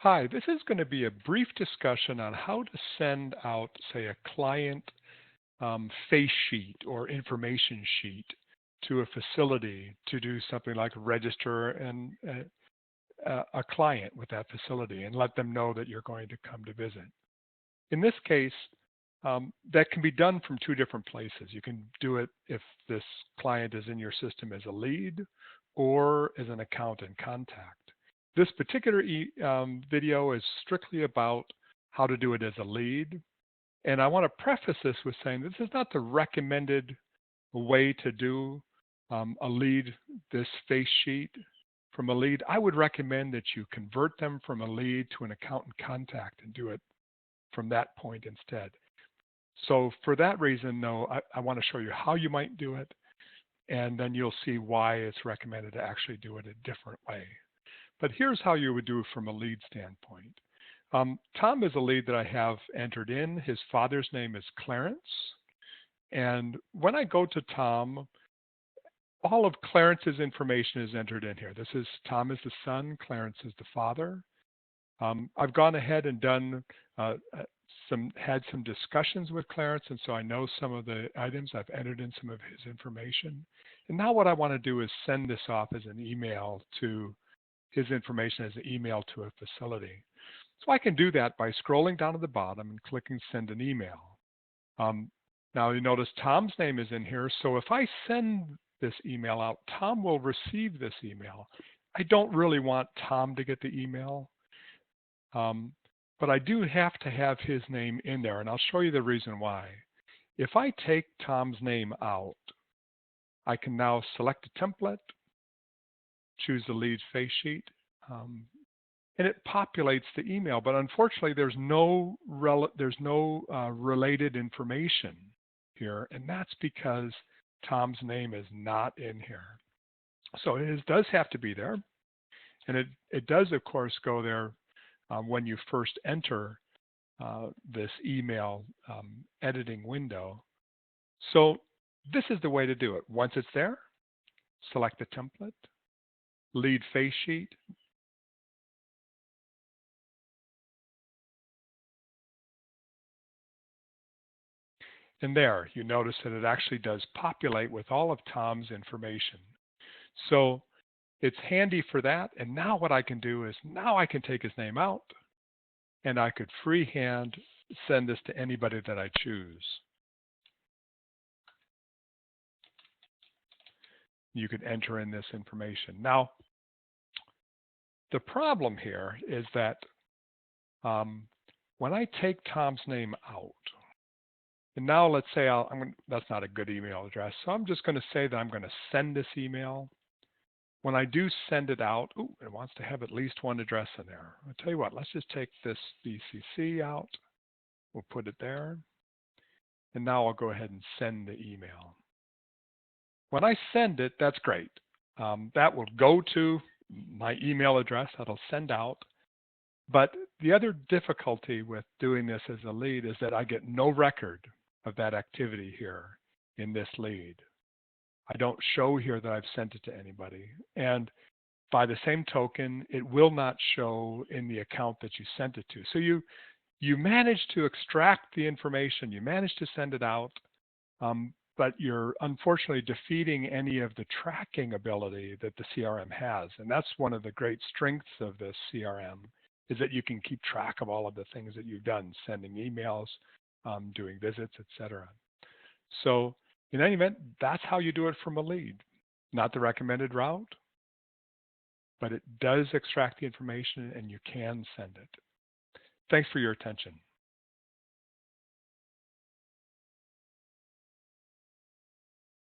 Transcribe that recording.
Hi, this is going to be a brief discussion on how to send out, say, a client face sheet or information sheet to a facility to do something like register a client with that facility and let them know that you're going to come to visit. In this case, that can be done from two different places. You can do it if this client is in your system as a lead or as an account and contact. This particular video is strictly about how to do it as a lead. And I want to preface this with saying this is not the recommended way to do a lead, this face sheet from a lead. I would recommend that you convert them from a lead to an account and contact and do it from that point instead. So for that reason, though, I want to show you how you might do it, and then you'll see why it's recommended to actually do it a different way. But here's how you would do it from a lead standpoint. Tom is a lead that I have entered in. His father's name is Clarence. And when I go to Tom, all of Clarence's information is entered in here. Tom is the son, Clarence is the father. I've gone ahead and done had some discussions with Clarence, and so I know some of the items. I've entered in some of his information. And now what I want to do is send this off as an email to his information as an email to a facility. So I can do that by scrolling down to the bottom and clicking send an email. Now you notice Tom's name is in here. So if I send this email out, Tom will receive this email. I don't really want Tom to get the email, but I do have to have his name in there, and I'll show you the reason why. If I take Tom's name out, I can now select a template, choose the lead face sheet, and it populates the email. But unfortunately, there's no related information here, and that's because Tom's name is not in here. So it does have to be there, and it does, of course, go there when you first enter this email editing window. So this is the way to do it. Once it's there, select the template, lead face sheet, and there you notice that it actually does populate with all of Tom's information. So it's handy for that. And now what I can do is now I can take his name out and I could freehand send this to anybody that I choose. You could enter in this information. Now, the problem here is that when I take Tom's name out, and now let's say that's not a good email address, so I'm just going to say that I'm going to send this email. When I do send it out, it wants to have at least one address in there. I'll tell you what, let's just take this BCC out. We'll put it there. And now I'll go ahead and send the email. When I send it, that's great. That will go to my email address. That'll send out. But the other difficulty with doing this as a lead is that I get no record of that activity here in this lead. I don't show here that I've sent it to anybody. And by the same token, it will not show in the account that you sent it to. So you manage to extract the information, you manage to send it out, but you're unfortunately defeating any of the tracking ability that the CRM has. And that's one of the great strengths of this CRM, is that you can keep track of all of the things that you've done, sending emails, doing visits, etc. So in any event, that's how you do it from a lead. Not the recommended route, but it does extract the information and you can send it. Thanks for your attention.